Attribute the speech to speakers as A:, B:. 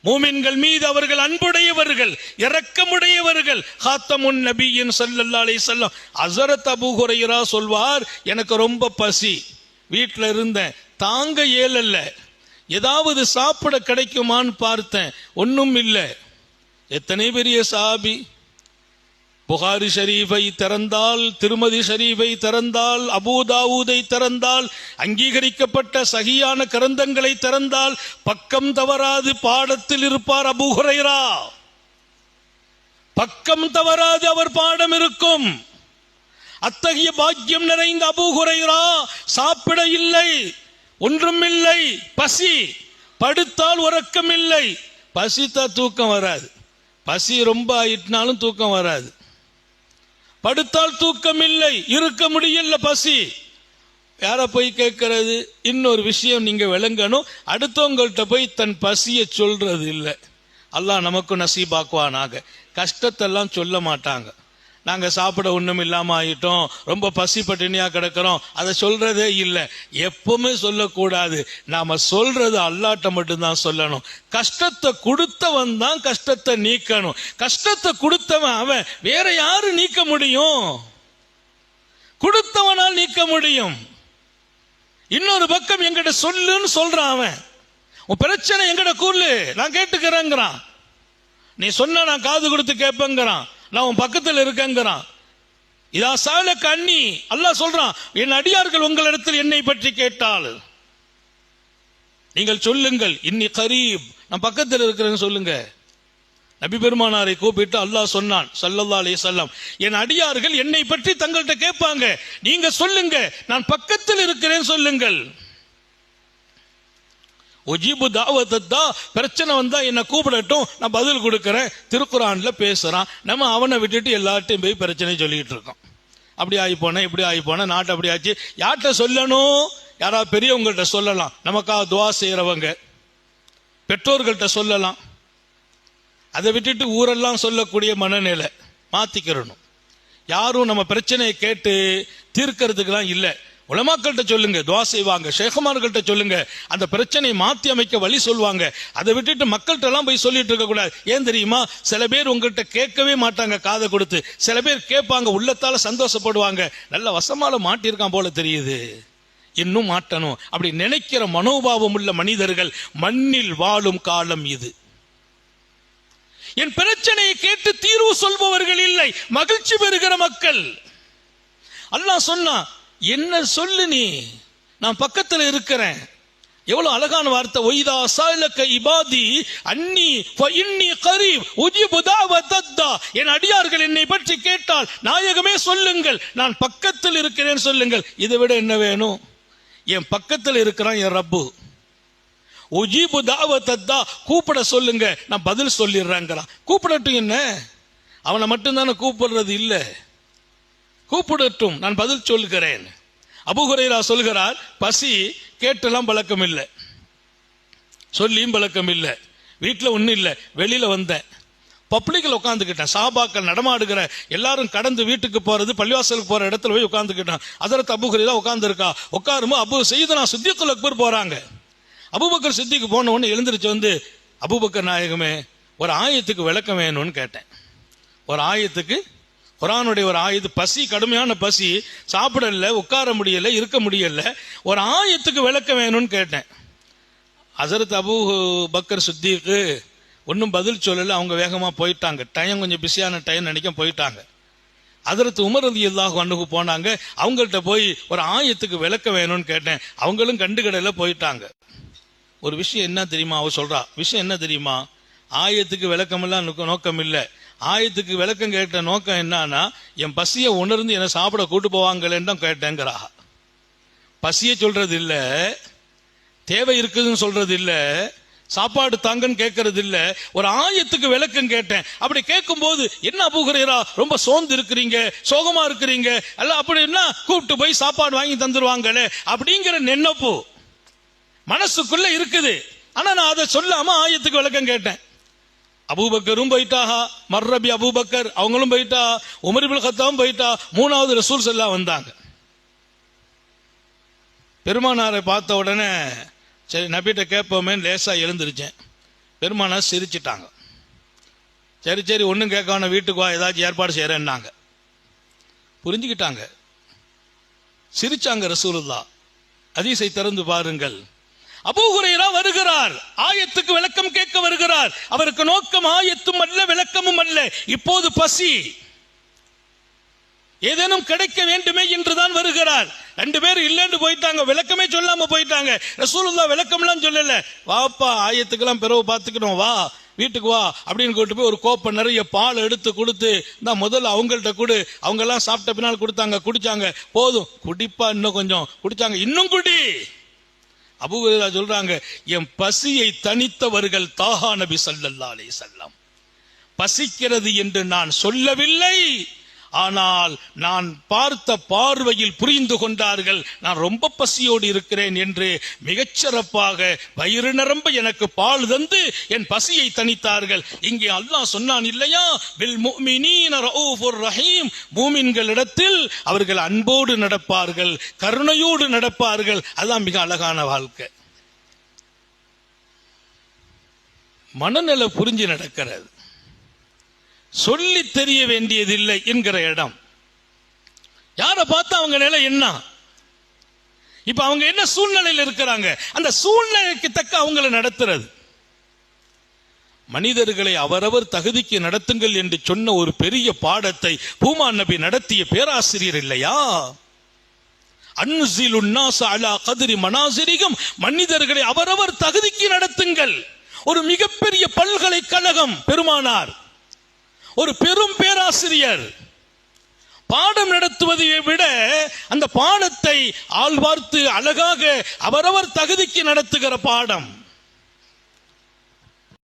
A: மூமின்கள் மீது அவர்கள் அன்புடையவர்கள், இரக்கமுடையவர்கள். ஹாத்தமுன் நபியின் ஸல்லல்லாஹு அலைஹி வஸல்லம் ஹஸரத் அபூ ஹுரைரா சொல்வார், எனக்கு ரொம்ப பசி, வீட்டில் இருந்தேன், தாங்க இயலல்ல, ஏதாவது சாப்பிட கிடைக்குமான்னு பார்த்தேன், ஒன்றும் இல்லை. எத்தனை பெரிய சஹாபி! புகாரி ஷரீஃபை திறந்தால், திருமதி ஷரீஃபை திறந்தால், அபூ தாவூதை திறந்தால், அங்கீகரிக்கப்பட்ட சஹீஹான கிரந்தங்களை திறந்தால் பக்கம் தவறாது பாடத்தில் இருப்பார் அபூ ஹுரைரா. பக்கம் தவறாது அவர் பாடம் இருக்கும். அத்தகைய பாக்கியம் நிறைந்த அபூ ஹுரைரா சாப்பிட இல்லை, ஒன்றும் இல்லை, பசி, படுத்தால் உறக்கம் இல்லை. பசித்தா தூக்கம் வராது, பசி ரொம்ப ஆயிட்டுனாலும் தூக்கம் வராது. படுத்தால் தூக்கம் இல்லை, இருக்க முடியல, பசி. யார போய் கேட்கறது? இன்னொரு விஷயம் நீங்க விளங்கணும், அடுத்தவங்கள்ட்ட போய் தன் பசியை சொல்றது இல்லை. அல்லாஹ் நமக்கு நசீபாக்குவானாக. கஷ்டத்தெல்லாம் சொல்ல மாட்டாங்க. நாங்க சாப்பிட ஒண்ணும் இல்லாம ஆயிட்டோம், ரொம்ப பசி பட்டினியா கிடக்கிறோம், அதை சொல்றதே இல்லை. எப்பவுமே சொல்லக்கூடாது. நாம சொல்றது அல்லாஹ்ட்ட மட்டும்தான் சொல்லணும். கஷ்டத்தை கொடுத்தவன் தான் கஷ்டத்தை நீக்கணும். கஷ்டத்தை கொடுத்தவன் அவன், வேற யாரு நீக்க முடியும்? கொடுத்தவனால் நீக்க முடியும். இன்னொரு பக்கம் எங்கிட்ட சொல்லுன்னு சொல்றான் அவன். உன் பிரச்சனை எங்கிட்ட கூறு, நான் கேட்டுக்கிறேங்கிறான். நீ சொன்ன நான் காது கொடுத்து கேட்பேங்கிறான். நான் உன் பக்கத்தில் இருக்கேங்கிறான். இதா சாலக அன்னி, அல்லாஹ் சொல்றான், என் அடியார்கள் உங்களிடத்தில் என்னை பற்றி கேட்டால் நீங்கள் சொல்லுங்கள், இன்னி கரீப், நான் பக்கத்தில் இருக்கிறேன்னு சொல்லுங்க. நபி பெருமானாரை கூப்பிட்டு அல்லாஹ் சொன்னான் ஸல்லல்லாஹு அலைஹி வஸல்லம், என் அடியார்கள் என்னை பற்றி தங்கள்கிட்ட கேட்பாங்க, நீங்க சொல்லுங்க, நான் பக்கத்தில் இருக்கிறேன் சொல்லுங்கள். உஜீபு தாவத்தா, பிரச்சனை வந்தா என்ன கூப்பிடட்டும், நான் பதில் கொடுக்கிறேன். திருக்குரான்ல பேசுறான். நம்ம அவனை விட்டுட்டு எல்லார்ட்டையும் போய் பிரச்சனை சொல்லிட்டு இருக்கோம். அப்படி ஆகி போனேன், இப்படி ஆகி போனேன், நாட்டு அப்படி ஆச்சு. யார்கிட்ட சொல்லணும்? யாராவது பெரியவங்கள்ட்ட சொல்லலாம், நமக்காக துவா செய்யறவங்க, பெற்றோர்கள்ட்ட சொல்லலாம். அதை விட்டுட்டு ஊரெல்லாம் சொல்லக்கூடிய மனநிலை மாத்திக்கிறணும். யாரும் நம்ம பிரச்சனையை கேட்டு தீர்க்கிறதுக்கெல்லாம் இல்லை. உலமாக்கள்கிட்ட சொல்லுங்க, துவா செய்வாங்க. ஷேகுமார்கள்ட்ட சொல்லுங்க, அந்த பிரச்சனையை மாத்தி அமைக்க வழி சொல்லுவாங்க. அதை விட்டுட்டு மக்கள்கிட்ட எல்லாம் போய் சொல்லிட்டு இருக்க கூடாது. ஏன் தெரியுமா? சில பேர் உங்கள்கிட்ட கேட்கவே மாட்டாங்க காதை கொடுத்து, சில பேர் கேட்பாங்க, உள்ளத்தால சந்தோஷப்படுவாங்க. நல்ல வசமால மாட்டியிருக்கான் போல தெரியுது, இன்னும் மாட்டணும் அப்படி நினைக்கிற மனோபாவம் உள்ள மனிதர்கள் மண்ணில் வாழும் காலம் இது. என் பிரச்சனையை கேட்டு தீர்வு சொல்பவர்கள் இல்லை, மகிழ்ச்சி பெறுகிற மக்கள். அல்லாஹ் சொன்னா, என்ன சொல்லு நீ, நான் பக்கத்தில் இருக்கிறேன். எவ்வளவு அழகான வார்த்தை. ஒய்தா சாலக இபாதி அன்னி ஃபஇன்னி கரீப் உஜிபு தாவத்தத்தா, என் அடியார்கள் என்னை பற்றி கேட்டால் நாயகமே சொல்லுங்கள், நான் பக்கத்தில் இருக்கிறேன் சொல்லுங்கள். இதை விட என்ன வேணும்? என் பக்கத்தில் இருக்கிறான் என் ரப்பு. உஜீபு தாவத்தத்தா, கூப்பிட சொல்லுங்க, நான் பதில் சொல்லிடுறேங்கிறான். கூப்பிடட்டும், என்ன அவனை மட்டும்தானே கூப்பிடுறது இல்லை, கூப்பிடட்டும், நான் பதில் சொல்கிறேன். அபூ ஹுரைரா சொல்கிறார், பசி கேட்டெல்லாம் பழக்கம் இல்லை, சொல்லியும் பழக்கம் இல்லை, வீட்டில் ஒன்றும் இல்லை, வெளியில வந்தேன், பப்ளிக்கில் உட்காந்துக்கிட்டேன். சஹாபாக்கள் நடமாடுகிற எல்லாரும் கடந்து வீட்டுக்கு போறது, பள்ளிவாசலுக்கு போற இடத்துல போய் உட்காந்துக்கிட்டான். ஹஜ்ரத் அபூ ஹுரைரா உட்கார்ந்து இருக்கா. உட்காரும்போது சையதுனா சித்திக்குல் அக்பர் போறாங்க. அபூபக்கர் சித்திக்கு போன உடனே எழுந்திருச்சு வந்து, அபூபக்கர் நாயகமே, ஒரு ஆயத்துக்கு விளக்கம் வேணும்னு கேட்டேன். ஒரு ஆயத்துக்கு, குர்ஆனுடைய ஒரு ஆயத்து, பசி, கடுமையான பசி, சாப்பிடல, உட்கார முடியல, இருக்க முடியல, ஒரு ஆயத்துக்கு விளக்க வேணும்னு கேட்டேன். ஹஜ்ரத் அபூ பக்கர் சித்திக்கு ஒன்றும் பதில் சொல்லல. அவங்க வேகமா போயிட்டாங்க. டைம் கொஞ்சம் பிஸியான டைம் நினைக்க போயிட்டாங்க. ஹஜ்ரத் உமர் ரலியல்லாஹு அன்ஹு போனாங்க. அவங்கள்ட்ட போய் ஒரு ஆயத்துக்கு விளக்க வேணும்னு கேட்டேன். அவங்களும் கண்டுகடல போயிட்டாங்க. ஒரு விஷயம் என்ன தெரியுமா? அவ சொல்றா விஷயம் என்ன தெரியுமா? ஆயத்துக்கு விளக்கமெல்லாம் நோக்கம் இல்லை. ஆயத்துக்கு விளக்கம் கேட்ட நோக்கம் என்னன்னா, என் பசியை உணர்ந்து என்னை சாப்பிட கூட்டு போவாங்களேன்னு தான் கேட்டேங்கிறா. பசியை சொல்றது இல்ல, தேவை இருக்குதுன்னு சொல்றது இல்ல, சாப்பாடு தாங்கன்னு கேட்கறது இல்ல, ஒரு ஆயத்துக்கு விளக்கம் கேட்டேன். அப்படி கேட்கும் போது, என்ன அபூ ஹுரைரா ரொம்ப சோர்ந்து இருக்கிறீங்க, சோகமா இருக்கிறீங்க, அல்ல அப்படின்னா கூப்பிட்டு போய் சாப்பாடு வாங்கி தந்துருவாங்களே அப்படிங்கிற நினைப்பு மனசுக்குள்ள இருக்குது. ஆனா நான் அதை சொல்லாம ஆயத்துக்கு விளக்கம் கேட்டேன். அபூபக்கரும் போயிட்டாஹா, மர்ரபி அபூபக்கர் அவங்களும் போயிட்டா, உமர் இப்னு கத்தாவும் போயிட்டா, மூணாவது ரசூல் ஸல்லல்லாஹு வந்தாங்க. பெருமானாரை பார்த்த உடனே சரி நபிட்ட கேட்போமே லேசா எழுந்திருச்சேன். பெருமானார் சிரிச்சிட்டாங்க. சரி சரி ஒன்றும் கேட்காம வீட்டுக்கு வா, ஏதாச்சும் ஏற்பாடு செய்யறேன்னாங்க. புரிஞ்சுக்கிட்டாங்க, சிரிச்சாங்க ரசூலுல்லாஹ். ஹதீஸை திறந்து பாருங்கள். அபூ ஹுரைரா வருகிறார், ஆயத்துக்கு விளக்கம் கேட்க வருகிறார். அவருக்கு நோக்கம் ஆயத்தும் அல்ல, விளக்கமும் அல்ல. இப்போது பசி, ஏதேனும் கிடைக்க வேண்டுமே என்றுதான் வருகிறார். 2 பேர் இல்லைன்னு போயிட்டாங்க, விளக்கமே சொல்லாம போயிட்டாங்க. ரசூலுல்லாஹ் விளக்கம்லாம் சொல்லல. வாப்பா, ஆயத்துக்கெல்லாம் பிறகு பார்த்துக்கணும், வா வீட்டுக்கு வா அப்படின்னு கூட்டு போய் ஒரு கோப்பை நிறைய பால் எடுத்து கொடுத்து, இந்த முதல்ல அவங்கள்ட்ட கொடு. அவங்க எல்லாம் சாப்பிட்ட பின்னால் கொடுத்தாங்க, குடிச்சாங்க. போதும் குடிப்பா, இன்னும் கொஞ்சம் குடிச்சாங்க, இன்னும் குடி. அபூ ஹுரைரா சொல்றாங்க, என் பசியை தணித்தவர்கள் தாஹா நபி ஸல்லல்லாஹு அலைஹி வஸல்லம். பசிக்கிறது என்று நான் சொல்லவில்லை, ஆனால் நான் பார்த்த பார்வையில் புரிந்து கொண்டார்கள் நான் ரொம்ப பசியோடு இருக்கிறேன் என்று. மிகச்சிறப்பாக வயிறு நிரம்ப எனக்கு பால் தந்து என் பசியை தணித்தார்கள். இங்கே அல்லாஹ் சொன்னான் இல்லையா, பில் முஃமினீன ரഊஃபுர் ரஹீம், மூமின்களிடத்தில் அவர்கள் அன்போடு நடப்பார்கள், கருணையோடு நடப்பார்கள். அதான் மிக அழகான வாழ்க்கை. மனநல புரிஞ்சு நடக்கிறது, சொல்லி தெரிய வேண்டியதில்லை என்கிற இடம். யாரை பார்த்தா அவங்க நிலை என்ன, இப்ப அவங்க என்ன சூழ்நிலையில் இருக்கிறாங்க, அந்த சூழ்நிலைக்கு தக்க அவங்களை நடத்துறது. மனிதர்களை அவரவர் தகுதிக்கு நடத்துங்கள் என்று சொன்ன ஒரு பெரிய பாடத்தை பூமான் நபி நடத்திய பேராசிரியர் இல்லையா? அன்ஸிலுன் நாஸ அலா கத்ரி மனாசிரிஹிம், மனிதர்களை அவரவர் தகுதிக்கு நடத்துங்கள். ஒரு மிகப்பெரிய பல்கலைக்கழகம் பெருமானார், ஒரு பெரும் பேராசிரியர் பாடம் நடத்துவதை விட அந்த பாடத்தை ஆள் பார்த்து அழகாக அவரவர் தகுதிக்கு நடத்துகிற பாடம்.